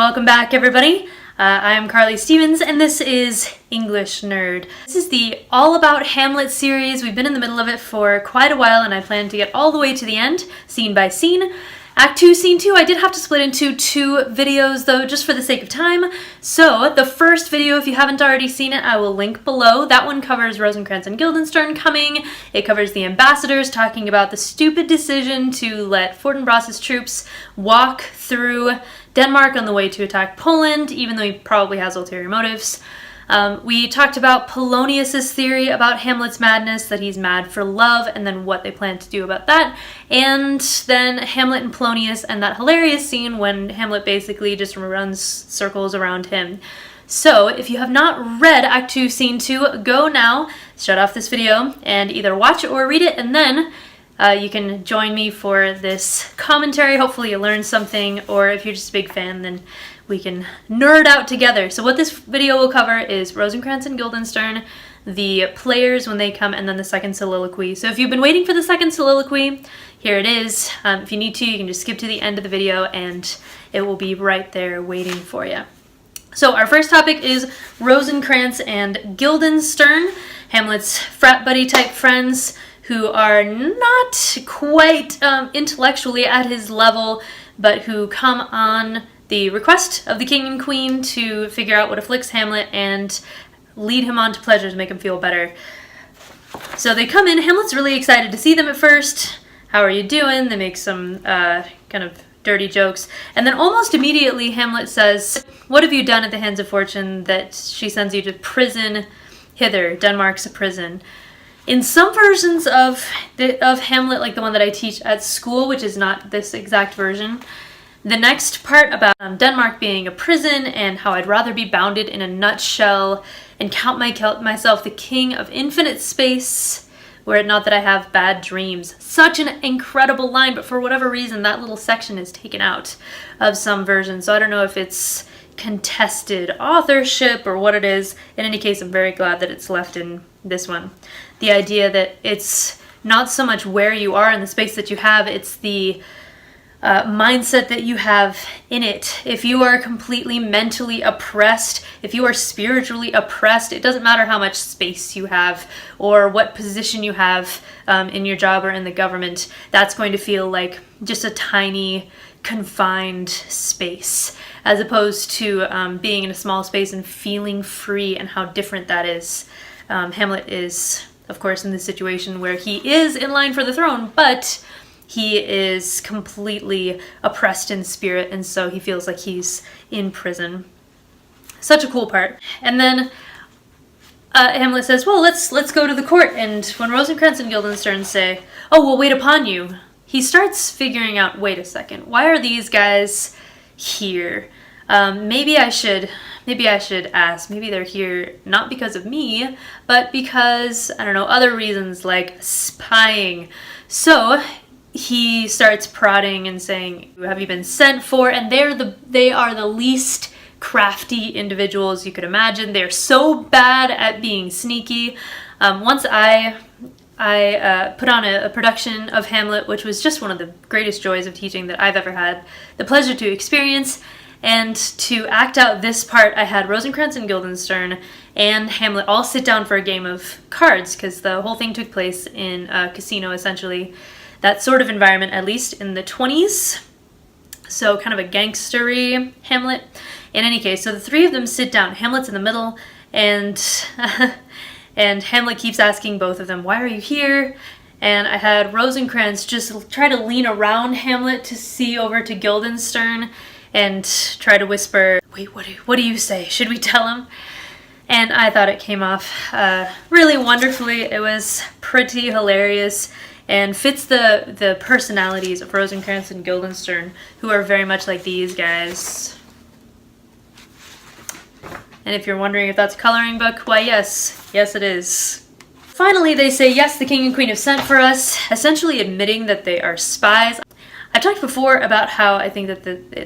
Welcome back, everybody. I am Carly Stevens, and this is English Nerd. This is the All About Hamlet series. We've been in the middle of it for quite a while, and I plan to get all the way to the end, scene by scene. Act 2, Scene 2, I did have to split into 2 videos, though, just for the sake of time. So, the first video, if you haven't already seen it, I will link below. That one covers Rosencrantz and Guidenstern coming. It covers the ambassadors talking about the stupid decision to let Fortinbras's troops walk through Denmark on the way to attack Poland, even though he probably has ulterior motives. We talked about Polonius's theory about Hamlet's madness, that he's mad for love, and then what they plan to do about that. And then Hamlet and Polonius and that hilarious scene when Hamlet basically just runs circles around him. So, if you have not read Act 2, Scene 2, go now, shut off this video, and either watch it or read it, and then you can join me for this commentary. Hopefully you learned something, or if you're just a big fan, then we can nerd out together. So what this video will cover is Rosencrantz and Guidenstern, the players when they come, and then the second soliloquy. So if you've been waiting for the second soliloquy, here it is. If you need to, you can just skip to the end of the video and it will be right there waiting for you. So our first topic is Rosencrantz and Guidenstern, Hamlet's frat buddy type friends who are not quite intellectually at his level, but who come on the request of the king and queen to figure out what afflicts Hamlet and lead him on to pleasure to make him feel better. So they come in. Hamlet's really excited to see them at first. How are you doing? They make some kind of dirty jokes. And then almost immediately Hamlet says, "What have you done at the hands of fortune that she sends you to prison hither? Denmark's a prison." In some versions of Hamlet, like the one that I teach at school, which is not this exact version, the next part about Denmark being a prison and how I'd rather be bounded in a nutshell and count myself the king of infinite space, were it not that I have bad dreams. Such an incredible line, but for whatever reason, that little section is taken out of some versions. So I don't know if it's contested authorship or what it is. In any case, I'm very glad that it's left in this one. The idea that it's not so much where you are in the space that you have, it's the mindset that you have in it. If you are completely mentally oppressed, if you are spiritually oppressed, it doesn't matter how much space you have or what position you have in your job or in the government, that's going to feel like just a tiny confined space, as opposed to being in a small space and feeling free, and how different that is. Hamlet is, of course, in this situation where he is in line for the throne, but he is completely oppressed in spirit, and so he feels like he's in prison. Such a cool part. And then Hamlet says, "Well, let's go to the court." And when Rosencrantz and Guidenstern say, "Oh, we'll wait upon you," he starts figuring out, wait a second, why are these guys here? Maybe I should ask. Maybe they're here not because of me, but because, I don't know, other reasons like spying. So he starts prodding and saying, "Have you been sent for?" And they are the least crafty individuals you could imagine. They're so bad at being sneaky. Once I put on a production of Hamlet, which was just one of the greatest joys of teaching that I've ever had the pleasure to experience. And to act out this part, I had Rosencrantz and Guidenstern and Hamlet all sit down for a game of cards, because the whole thing took place in a casino, essentially. That sort of environment, at least in the 20s. So kind of a gangstery Hamlet. In any case, so the three of them sit down. Hamlet's in the middle, and and Hamlet keeps asking both of them, "Why are you here?" And I had Rosencrantz just try to lean around Hamlet to see over to Guidenstern and try to whisper, "Wait, what do you say? Should we tell him?" And I thought it came off really wonderfully. It was pretty hilarious and fits the personalities of Rosencrantz and Guidenstern, who are very much like these guys. And if you're wondering if that's a coloring book, why yes it is. Finally, they say, "Yes, the king and queen have sent for us," essentially admitting that they are spies. I talked before about how I think that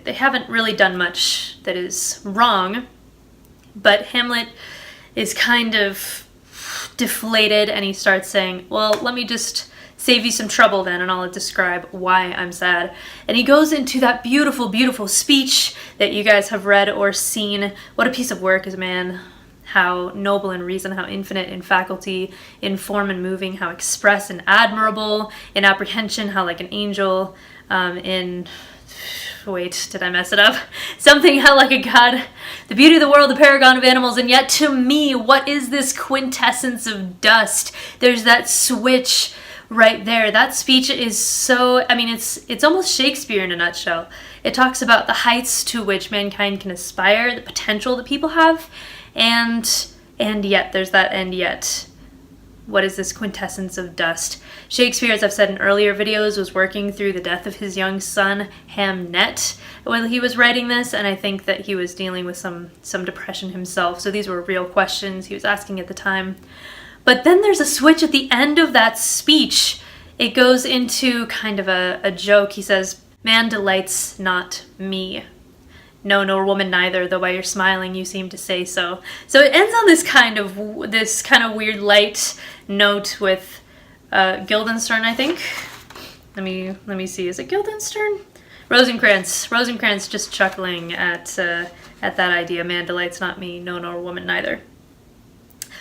they haven't really done much that is wrong, but Hamlet is kind of deflated and he starts saying, "Well, let me just save you some trouble then, and I'll describe why I'm sad. And he goes into that beautiful, beautiful speech that you guys have read or seen. What a piece of work is man. How noble in reason, how infinite in faculty, in form and moving, how express and admirable, in apprehension, how like an angel, wait, did I mess it up? Something how like a god, the beauty of the world, the paragon of animals, and yet to me, what is this quintessence of dust? There's that switch right there. That speech is so, I mean, it's almost Shakespeare in a nutshell. It talks about the heights to which mankind can aspire, the potential that people have, and yet, there's that and yet. What is this quintessence of dust? Shakespeare, as I've said in earlier videos, was working through the death of his young son, Hamlet, when he was writing this, and I think that he was dealing with some depression himself, so these were real questions he was asking at the time. But then there's a switch at the end of that speech. It goes into kind of a joke. He says, "Man delights not me. No, nor woman neither, though by your smiling you seem to say so." So it ends on this kind of weird light note with Guidenstern, I think. Let me see. Is it Guidenstern? Rosencrantz just chuckling at that idea. Man delights not me, no, nor woman neither.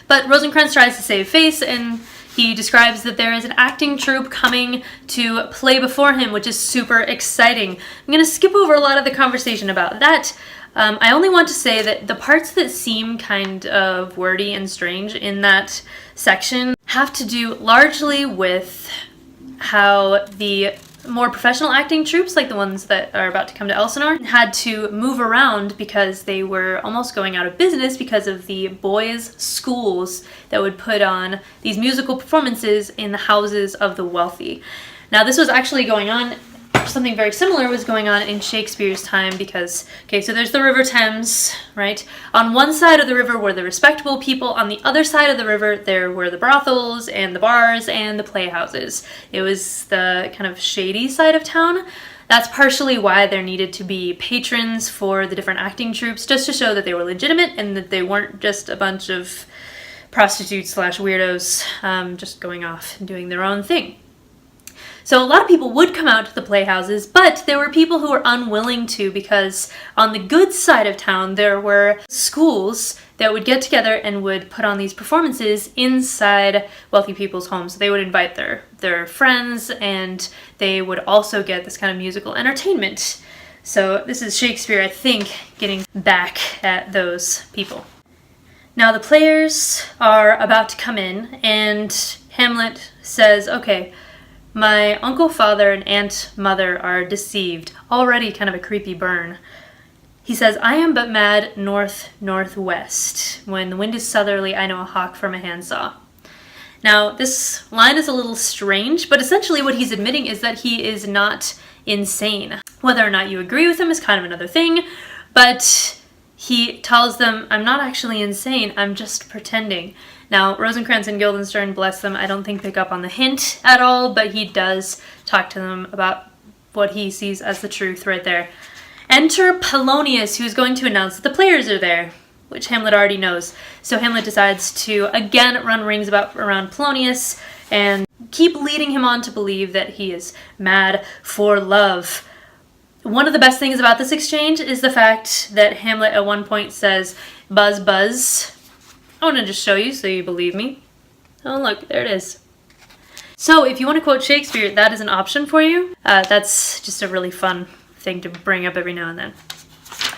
But Rosencrantz tries to save face, and he describes that there is an acting troupe coming to play before him, which is super exciting. I'm going to skip over a lot of the conversation about that. I only want to say that the parts that seem kind of wordy and strange in that section have to do largely with how the more professional acting troupes, like the ones that are about to come to Elsinore, had to move around because they were almost going out of business because of the boys' schools that would put on these musical performances in the houses of the wealthy. Now, this was actually going on, something very similar was going on in Shakespeare's time because, okay, so there's the River Thames, right? On one side of the river were the respectable people. On the other side of the river, there were the brothels and the bars and the playhouses. It was the kind of shady side of town. That's partially why there needed to be patrons for the different acting troupes, just to show that they were legitimate and that they weren't just a bunch of prostitutes / weirdos just going off and doing their own thing. So a lot of people would come out to the playhouses, but there were people who were unwilling to because on the good side of town there were schools that would get together and would put on these performances inside wealthy people's homes. So they would invite their friends, and they would also get this kind of musical entertainment. So this is Shakespeare, I think, getting back at those people. Now the players are about to come in, and Hamlet says, okay, my uncle, father, and aunt, mother are deceived. Already kind of a creepy burn. He says, I am but mad north-northwest. When the wind is southerly, I know a hawk from a handsaw. Now, this line is a little strange, but essentially what he's admitting is that he is not insane. Whether or not you agree with him is kind of another thing, but he tells them, I'm not actually insane, I'm just pretending. Now, Rosencrantz and Guidenstern, bless them, I don't think pick up on the hint at all, but he does talk to them about what he sees as the truth right there. Enter Polonius, who's going to announce that the players are there, which Hamlet already knows. So Hamlet decides to again run rings around Polonius and keep leading him on to believe that he is mad for love. One of the best things about this exchange is the fact that Hamlet at one point says, buzz, buzz. I want to just show you so you believe me. Oh, look, there it is. So if you want to quote Shakespeare, that is an option for you. That's just a really fun thing to bring up every now and then.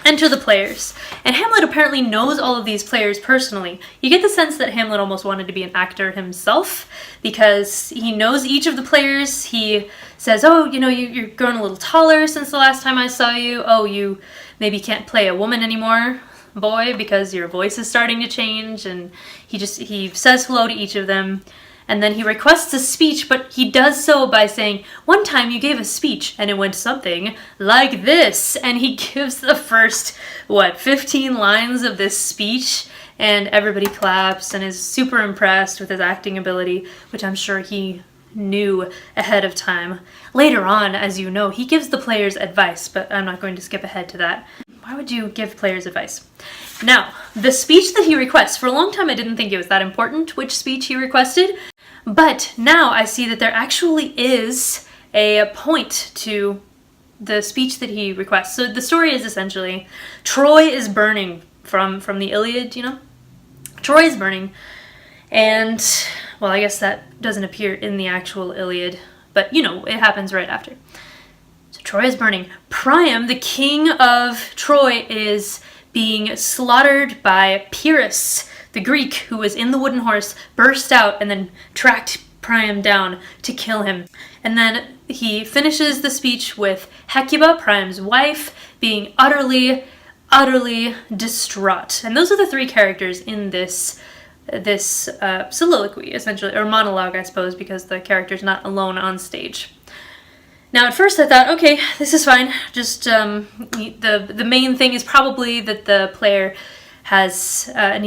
Enter the players. And Hamlet apparently knows all of these players personally. You get the sense that Hamlet almost wanted to be an actor himself because he knows each of the players. He says, oh, you know, you're grown a little taller since the last time I saw you. Oh, you maybe can't play a woman anymore, boy, because your voice is starting to change. And he says hello to each of them. And then he requests a speech, but he does so by saying, one time you gave a speech and it went something like this. And he gives the first, 15 lines of this speech, and everybody claps and is super impressed with his acting ability, which I'm sure he knew ahead of time. Later on, as you know, he gives the players advice, but I'm not going to skip ahead to that. Why would you give players advice? Now, the speech that he requests, for a long time I didn't think it was that important which speech he requested, But now I see that there actually is a point to the speech that he requests. So the story is essentially Troy is burning from the Iliad, you know? Troy is burning, and, well, I guess that doesn't appear in the actual Iliad, but, you know, it happens right after. So Troy is burning. Priam, the king of Troy, is being slaughtered by Pyrrhus, the Greek, who was in the wooden horse, burst out and then tracked Priam down to kill him. And then he finishes the speech with Hecuba, Priam's wife, being utterly distraught. And those are the three characters in this soliloquy, essentially, or monologue, I suppose, because the character's not alone on stage. Now, at first I thought, okay, this is fine. Just the main thing is probably that the player has an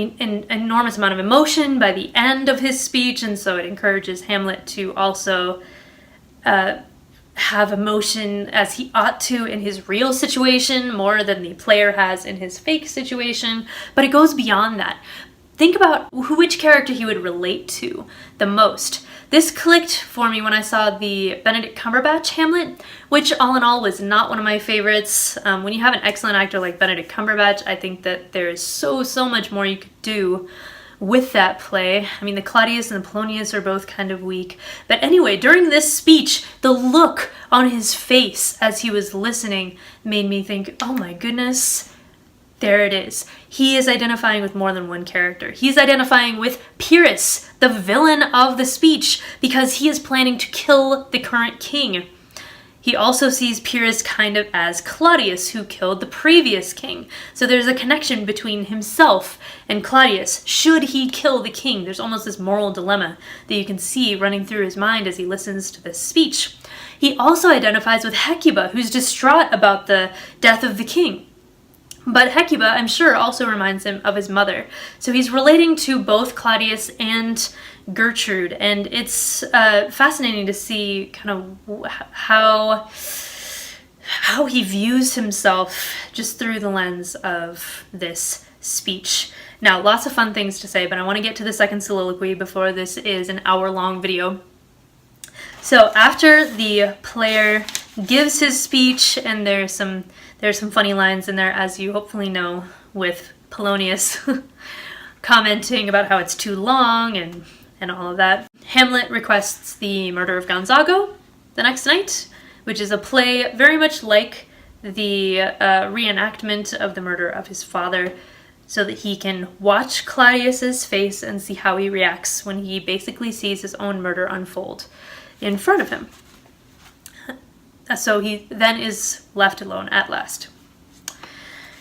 enormous amount of emotion by the end of his speech, and so it encourages Hamlet to also have emotion as he ought to in his real situation, more than the player has in his fake situation. But it goes beyond that. Think about which character he would relate to the most. This clicked for me when I saw the Benedict Cumberbatch Hamlet, which all in all was not one of my favorites. When you have an excellent actor like Benedict Cumberbatch, I think that there is so much more you could do with that play. I mean, the Claudius and the Polonius are both kind of weak. But anyway, during this speech, the look on his face as he was listening made me think, oh my goodness, there it is. He is identifying with more than one character. He's identifying with Pyrrhus, the villain of the speech, because he is planning to kill the current king. He also sees Pyrrhus kind of as Claudius, who killed the previous king. So there's a connection between himself and Claudius. Should he kill the king? There's almost this moral dilemma that you can see running through his mind as he listens to this speech. He also identifies with Hecuba, who's distraught about the death of the king. But Hecuba, I'm sure, also reminds him of his mother. So he's relating to both Claudius and Gertrude, and it's fascinating to see kind of how he views himself just through the lens of this speech. Now, lots of fun things to say, but I want to get to the second soliloquy before this is an hour-long video. So after the player gives his speech, and there's some funny lines in there, as you hopefully know, with Polonius commenting about how it's too long and all of that. Hamlet requests the murder of Gonzago the next night, which is a play very much like the reenactment of the murder of his father, so that he can watch Claudius's face and see how he reacts when he basically sees his own murder unfold in front of him. So he then is left alone at last.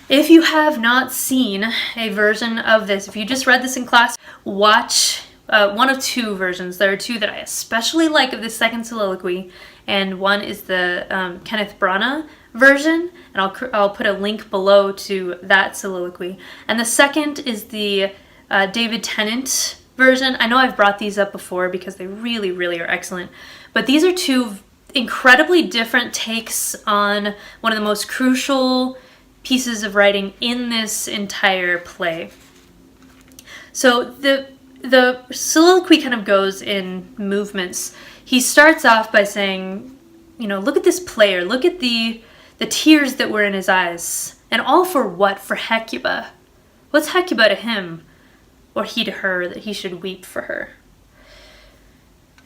If you have not seen a version of this, if you just read this in class, watch one of two versions. There are two that I especially like of this second soliloquy, and one is the Kenneth Branagh version, and I'll put a link below to that soliloquy. And the second is the David Tennant version. I know I've brought these up before because they really are excellent, but these are two incredibly different takes on one of the most crucial pieces of writing in this entire play. So the soliloquy kind of goes in movements. He starts off by saying, you know, look at this player, look at the tears that were in his eyes, and all for what? For Hecuba. What's Hecuba to him, or he to her, that he should weep for her?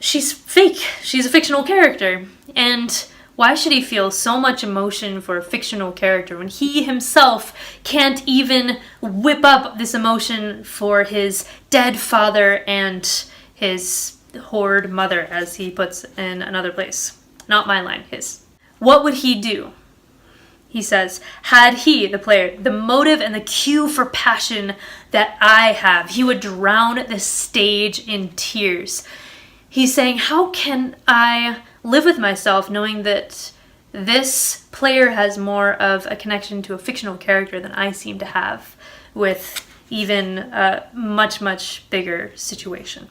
She's fake. She's a fictional character. And why should he feel so much emotion for a fictional character when he himself can't even whip up this emotion for his dead father and his whored mother, as he puts in another place? Not my line, his. What would he do? He says, had he, the player, the motive and the cue for passion that I have, he would drown the stage in tears. He's saying, how can I live with myself knowing that this player has more of a connection to a fictional character than I seem to have with even a much bigger situation?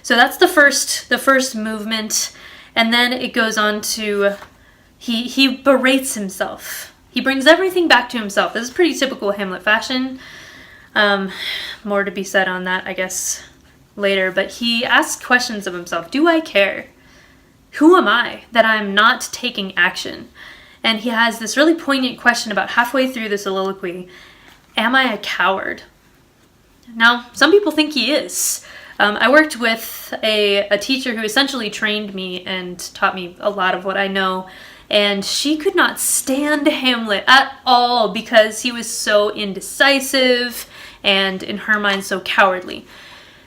So that's the first movement, and then it goes on to he berates himself. He brings everything back to himself. This is pretty typical Hamlet fashion. More to be said on that, I guess, later, but he asks questions of himself. Do I care? Who am I that I'm not taking action? And he has this really poignant question about halfway through the soliloquy. Am I a coward? Now, some people think he is. I worked with a teacher who essentially trained me and taught me a lot of what I know, and she could not stand Hamlet at all because he was so indecisive and, in her mind, so cowardly.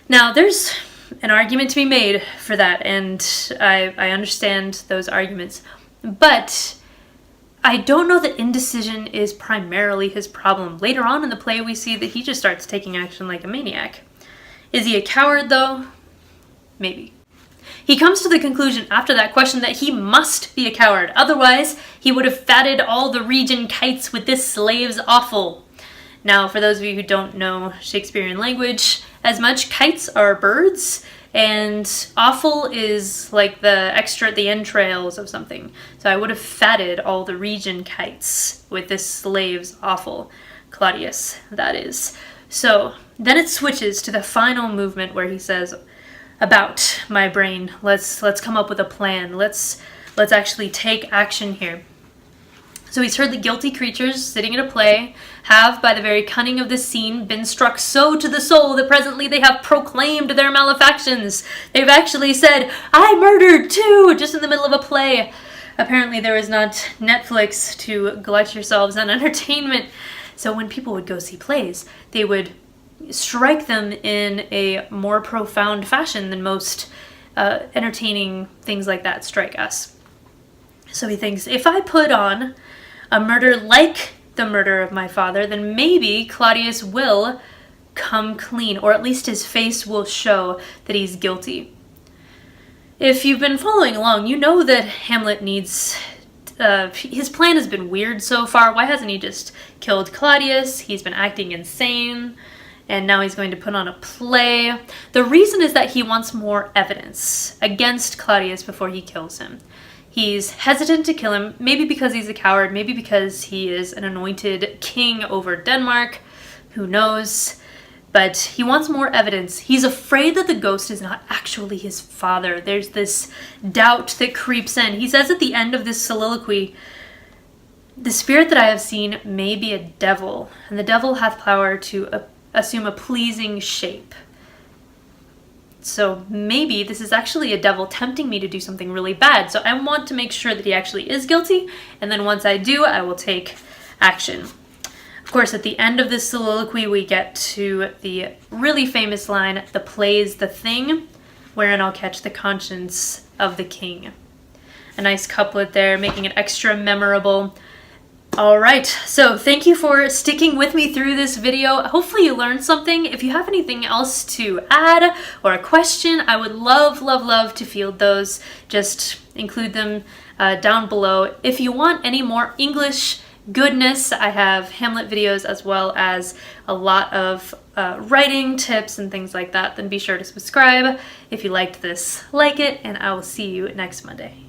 Now, there's an argument to be made for that, and I understand those arguments, but I don't know that indecision is primarily his problem. Later on in the play, we see that he just starts taking action like a maniac. Is he a coward, though? Maybe. He comes to the conclusion after that question that he must be a coward. Otherwise, he would have fatted all the region kites with this slave's offal. Now, for those of you who don't know Shakespearean language as much, kites are birds, and offal is like the entrails of something. So I would have fatted all the region kites with this slave's offal. Claudius, that is. So then it switches to the final movement where he says, about my brain, let's come up with a plan. Let's actually take action here. So he's heard the guilty creatures sitting in a play have, by the very cunning of this scene, been struck so to the soul that presently they have proclaimed their malefactions. They've actually said, I murdered too, just in the middle of a play. Apparently there is not Netflix to glut yourselves on entertainment. So when people would go see plays, they would strike them in a more profound fashion than most entertaining things like that strike us. So he thinks, if I put on a murder like the murder of my father, then maybe Claudius will come clean, or at least his face will show that he's guilty. If you've been following along, you know that Hamlet needs... his plan has been weird so far. Why hasn't he just killed Claudius? He's been acting insane, and now he's going to put on a play. The reason is that he wants more evidence against Claudius before he kills him. He's hesitant to kill him, maybe because he's a coward, maybe because he is an anointed king over Denmark, who knows, but he wants more evidence. He's afraid that the ghost is not actually his father. There's this doubt that creeps in. He says at the end of this soliloquy, the spirit that I have seen may be a devil, and the devil hath power to assume a pleasing shape. So maybe this is actually a devil tempting me to do something really bad. So I want to make sure that he actually is guilty, and then once I do, I will take action. Of course, at the end of this soliloquy, we get to the really famous line, the play's the thing, wherein I'll catch the conscience of the king. A nice couplet there, making it extra memorable. All right, so thank you for sticking with me through this video. Hopefully you learned something. If you have anything else to add or a question, I would love to field those. Just include them down below. If you want any more English goodness, I have Hamlet videos as well as a lot of writing tips and things like that, then be sure to subscribe. If you liked this, like it, and I will see you next Monday.